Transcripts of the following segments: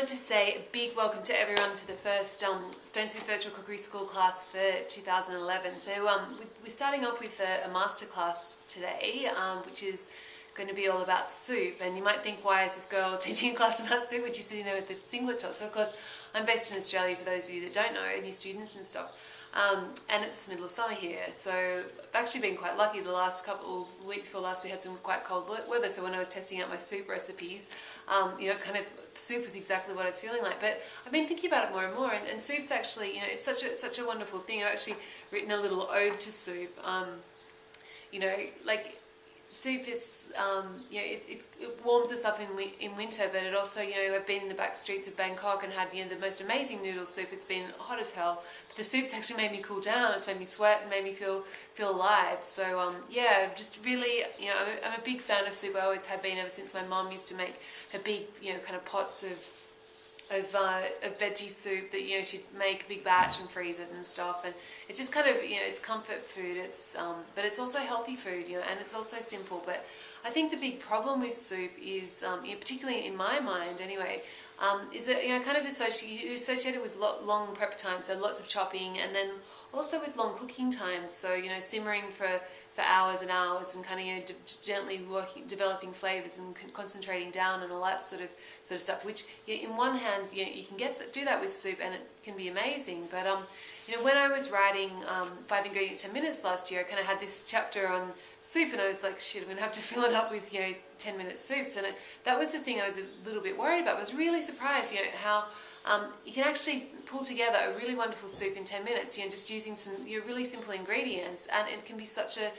wanted to say a big welcome to everyone for the first Stone Soup Virtual Cookery School class for 2011. So we're starting off with a masterclass today, which is going to be all about soup. And you might think, why is this girl teaching a class about soup, which is sitting there with the singlet top? So of course, I'm based in Australia, for those of you that don't know, new students and stuff. And it's the middle of summer here, so I've actually been quite lucky. The last week before last, we had some quite cold weather, so when I was testing out my soup recipes, kind of soup was exactly what I was feeling like. But I've been thinking about it more and more, and soup's actually, it's such a wonderful thing. I've actually written a little ode to soup. Soup, it's it warms us up in winter, but it also, I've been in the back streets of Bangkok and had the most amazing noodle soup. It's been hot as hell, but the soup's actually made me cool down. It's made me sweat and made me feel alive. So just really, I'm a big fan of soup. I always have been, ever since my mum used to make her big kind of pots of veggie soup that she'd make a big batch and freeze it and stuff, and it's just kind of it's comfort food. It's but it's also healthy food, and it's also simple. But I think the big problem with soup is, particularly in my mind anyway, is that kind of associated with long prep time, so lots of chopping, and then also with long cooking times. So simmering for hours and hours, and kind of gently developing flavors and concentrating down and all that sort of stuff. Which in one hand you can do that with soup, and it can be amazing. But when I was writing 5 Ingredients 10 Minutes last year, I kind of had this chapter on soup, and I was like, shit, I'm going to have to fill it up with 10-minute soups. And that was the thing I was a little bit worried about. I was really surprised how you can actually pull together a really wonderful soup in 10 minutes, just using some really simple ingredients, and it can be such a,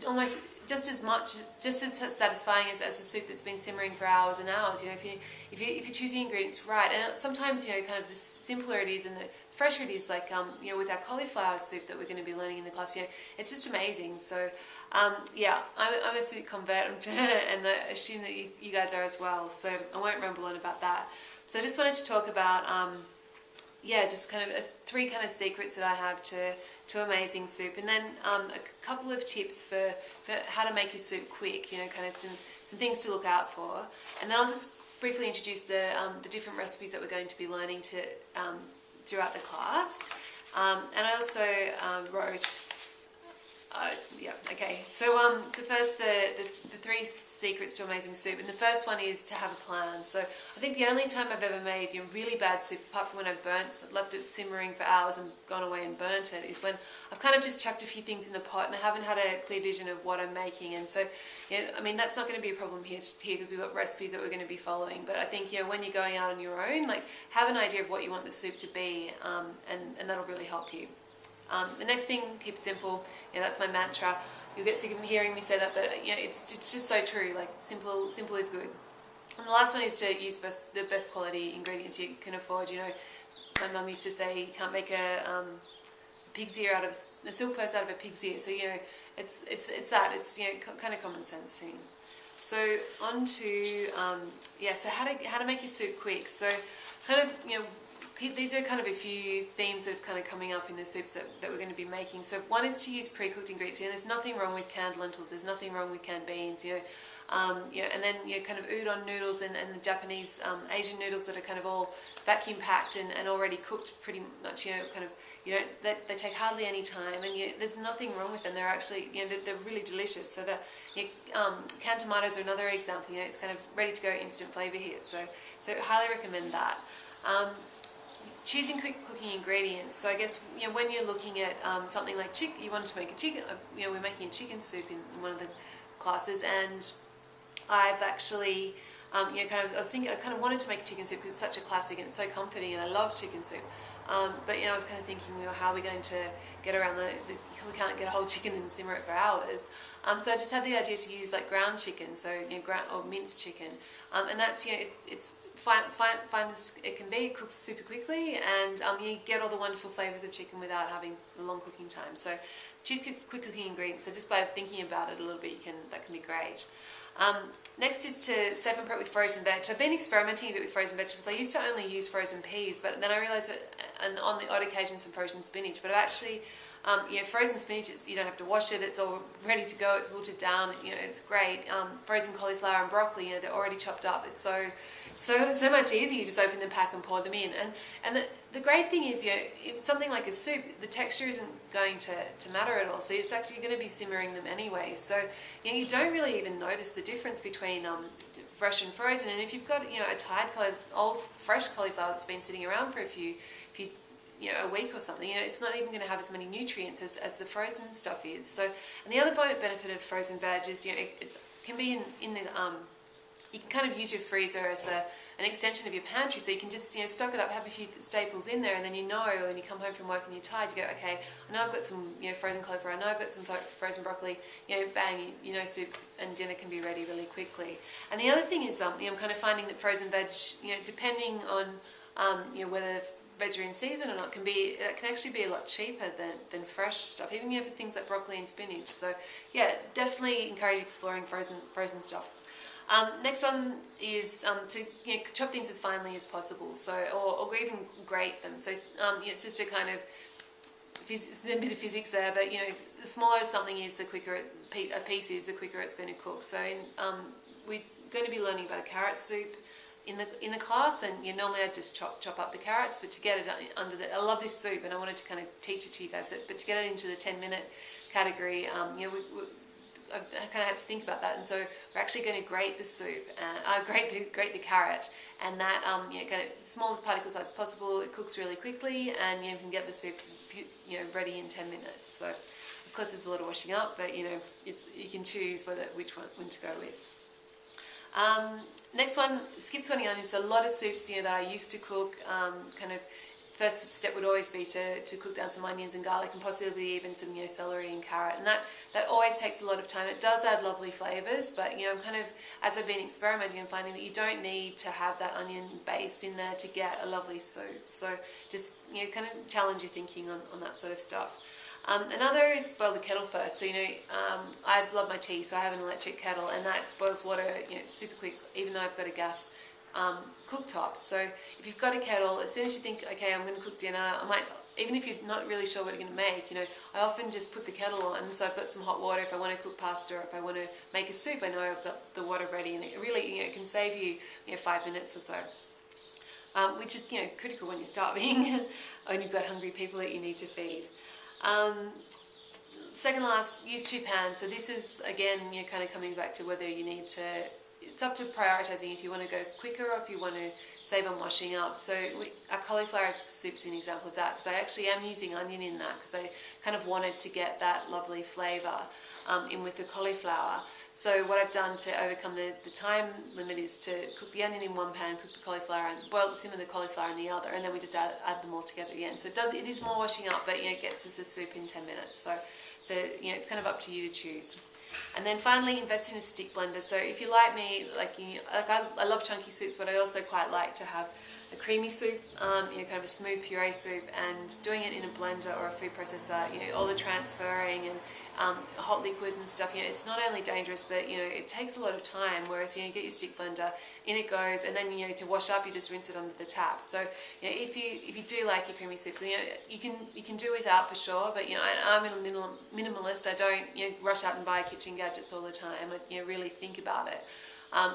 almost just as satisfying as a soup that's been simmering for hours and hours. If you choose the ingredients right, and sometimes kind of the simpler it is and the fresher it is, like with our cauliflower soup that we're going to be learning in the class, it's just amazing. So I'm a soup convert, and I assume that you guys are as well. So I won't ramble on about that. So I just wanted to talk about, just kind of 3 kind of secrets that I have to amazing soup, and then a couple of tips for how to make your soup quick, kind of some things to look out for. And then I'll just briefly introduce the different recipes that we're going to be learning throughout the class. And I also wrote... So first, the 3 secrets to amazing soup, and the first one is to have a plan. So I think the only time I've ever made really bad soup, apart from when I've left it simmering for hours and gone away and burnt it, is when I've kind of just chucked a few things in the pot and I haven't had a clear vision of what I'm making. And so, that's not going to be a problem here because we've got recipes that we're going to be following. But I think when you're going out on your own, have an idea of what you want the soup to be, and that'll really help you. The next thing, keep it simple. That's my mantra. You'll get sick of hearing me say that, but it's just so true. Simple is good. And the last one is to use the best quality ingredients you can afford. My mum used to say you can't make a pig's ear a silk purse out of a pig's ear. So it's that. It's kind of common sense thing. So on to so how to make your soup quick. So kind of these are kind of a few themes that are kind of coming up in the soups that we're going to be making. So one is to use pre-cooked ingredients. There's nothing wrong with canned lentils. There's nothing wrong with canned beans. And then kind of udon noodles and the Japanese Asian noodles that are kind of all vacuum packed and already cooked pretty much. They take hardly any time, and there's nothing wrong with them. They're actually they're really delicious. So canned tomatoes are another example. It's kind of ready to go, instant flavor here. So highly recommend that. Choosing quick cooking ingredients. So I guess when you're looking at something like chicken, you wanted to make a chicken. We're making a chicken soup in one of the classes, and I've actually I kind of wanted to make a chicken soup because it's such a classic and it's so comforting, and I love chicken soup. But I was kind of thinking, how are we going to get around we can't get a whole chicken and simmer it for hours. So I just had the idea to use ground chicken, so or minced chicken, and that's it's fine as it can be. It cooks super quickly, and you get all the wonderful flavors of chicken without having the long cooking time. So choose quick cooking ingredients. So just by thinking about it a little bit, that can be great. Next is to save and prep with frozen veg. I've been experimenting a bit with frozen vegetables. I used to only use frozen peas, but then I realised that, and on the odd occasion some frozen spinach, but I've actually, frozen spinach, you don't have to wash it, it's all ready to go, it's wilted down, it's great. Frozen cauliflower and broccoli, they're already chopped up. It's so much easier. You just open the pack and pour them in. And the great thing is, if something like a soup, the texture isn't going to matter at all. So it's actually going to be simmering them anyway. So you don't really even notice the difference between fresh and frozen. And if you've got a tired old fresh cauliflower that's been sitting around for a week or something, it's not even going to have as many nutrients as the frozen stuff is. So, and the other benefit of frozen veg is it can be in the you can kind of use your freezer as an extension of your pantry, so you can just stock it up, have a few staples in there, and then when you come home from work and you're tired, you go, okay, I know I've got some frozen cauliflower, I know I've got some frozen broccoli, bang, soup and dinner can be ready really quickly. And the other thing is I'm kind of finding that frozen veg, depending on whether veg are in season or not, it can actually be a lot cheaper than fresh stuff, even for things like broccoli and spinach. So yeah, definitely encourage exploring frozen stuff. Next one is to chop things as finely as possible, so or even grate them. So it's just a kind of a bit of physics there, but the smaller something is, the quicker a piece is, the quicker it's going to cook. So we're going to be learning about a carrot soup in the class, and normally I just chop up the carrots, but to get it under I love this soup and I wanted to kind of teach it to you guys, but to get it into the 10-minute category, I kind of had to think about that, and so we're actually going to grate the soup, grate the carrot, and that kind of smallest particle size as possible. It cooks really quickly, and you can get the soup ready in 10 minutes. So of course there's a lot of washing up, but you can choose which one to go with. Next one, skip sweating onions. So a lot of soups that I used to cook, first step would always be to cook down some onions and garlic, and possibly even some celery and carrot, and that always takes a lot of time. It does add lovely flavours, but I'm kind of, as I've been experimenting, and finding that you don't need to have that onion base in there to get a lovely soup. So just kind of challenge your thinking on that sort of stuff. Another is boil the kettle first. So I love my tea, so I have an electric kettle, and that boils water super quick, even though I've got a gas cooktop. So if you've got a kettle, as soon as you think, okay, I'm going to cook dinner, I might, even if you're not really sure what you're going to make, I often just put the kettle on, so I've got some hot water if I want to cook pasta, or if I want to make a soup, I know I've got the water ready, and it really, it can save you, 5 minutes or so. Which is, critical when you're starving, and you've got hungry people that you need to feed. Second last, use 2 pans. So this is, again, kind of coming back to whether you need to, it's up to prioritising if you want to go quicker or if you want to save on washing up. So our cauliflower soup's an example of that, because I actually am using onion in that, because I kind of wanted to get that lovely flavour in with the cauliflower. So what I've done to overcome the time limit is to cook the onion in one pan, cook the cauliflower, and simmer the cauliflower in the other, and then we just add them all together at the end. So it is more washing up, but it gets us a soup in 10 minutes. So it's kind of up to you to choose. And then finally, invest in a stick blender. So if you're like me, I love chunky soups, but I also quite like to have a creamy soup, kind of a smooth puree soup, and doing it in a blender or a food processor, all the transferring and hot liquid and stuff, it's not only dangerous, but it takes a lot of time, whereas you get your stick blender, in it goes, and then to wash up you just rinse it under the tap. So if you do like your creamy soups, you can do without for sure, but I'm a minimalist. I don't rush out and buy kitchen gadgets all the time. I really think about it.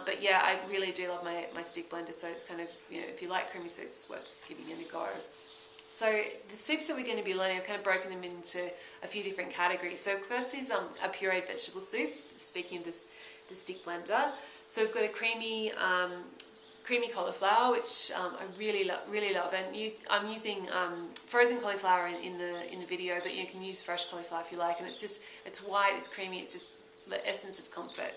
But yeah, I really do love my stick blender, so it's kind of, if you like creamy soups, it's worth giving it a go. So the soups that we're going to be learning, I've kind of broken them into a few different categories. So first is a pureed vegetable soups, speaking of the stick blender. So we've got a creamy cauliflower, which I really love, and I'm using frozen cauliflower in the video, but you can use fresh cauliflower if you like, and it's white, it's creamy, it's just the essence of comfort.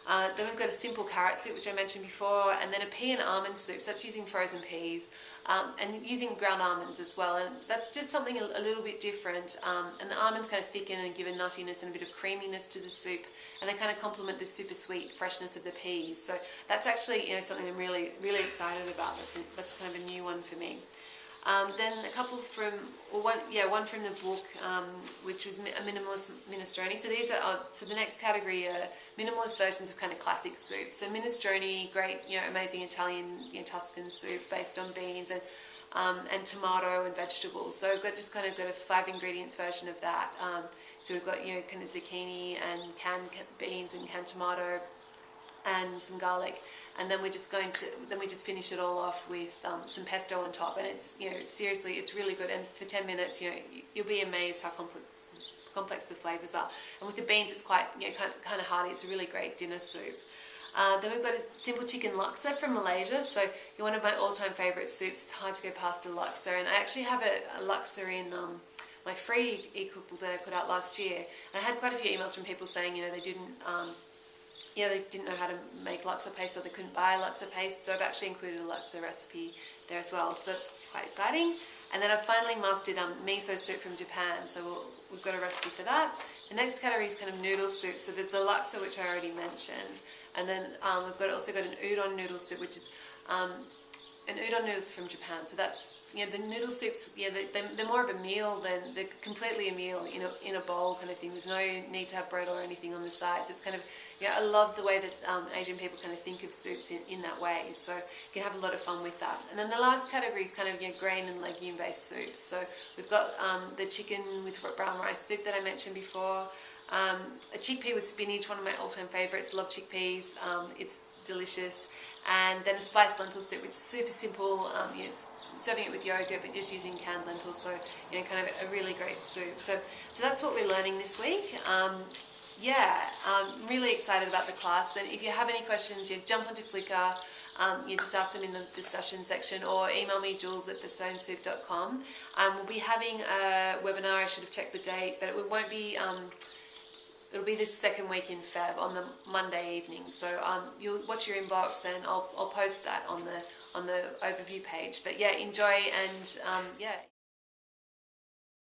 Then we've got a simple carrot soup, which I mentioned before, and then a pea and almond soup. So that's using frozen peas and using ground almonds as well. And that's just something a little bit different. And the almonds kind of thicken and give a nuttiness and a bit of creaminess to the soup, and they kind of complement the super sweet freshness of the peas. So that's actually something I'm really excited about. That's kind of a new one for me. Then a couple from, one from the book, which was a minimalist minestrone. So these are, so the next category are minimalist versions of kind of classic soup. So minestrone, great, amazing Italian, Tuscan soup based on beans and tomato and vegetables. So I've just kind of got a 5 ingredients version of that. So we've got, kind of zucchini and canned beans and canned tomato and some garlic, and then we just finish it all off with some pesto on top, and it's, seriously, it's really good, and for 10 minutes, you'll be amazed how complex the flavors are. And with the beans, it's quite, kind of hearty. It's a really great dinner soup. Then we've got a simple chicken laksa from Malaysia. So you're one of my all-time favorite soups. It's hard to go past a laksa, and I actually have a laksa in my free e-cookbook that I put out last year. And I had quite a few emails from people saying, they didn't know how to make laksa paste, or they couldn't buy laksa paste, so I've actually included a laksa recipe there as well, so that's quite exciting. And then I've finally mastered miso soup from Japan, so we've got a recipe for that. The next category is kind of noodle soup, so there's the laksa, which I already mentioned, and then we've also got an udon noodle soup, which is and udon noodles from Japan. So that's, the noodle soups, they're more of a meal they're completely a meal in a bowl kind of thing. There's no need to have bread or anything on the sides. It's kind of, I love the way that Asian people kind of think of soups in that way. So you can have a lot of fun with that. And then the last category is kind of, grain and legume based soups. So we've got the chicken with brown rice soup that I mentioned before. A chickpea with spinach, one of my all-time favorites. Love chickpeas. It's delicious. And then a spiced lentil soup, which is super simple. It's serving it with yogurt, but just using canned lentils. So, kind of a really great soup. So that's what we're learning this week. I'm really excited about the class. And if you have any questions, jump onto Flickr. Just ask them in the discussion section, or email me, jules@thestonesoup.com. We'll be having a webinar. I should have checked the date, but it won't be... It'll be the second week in Feb on the Monday evening. So you'll watch your inbox, and I'll post that on the overview page. But enjoy, and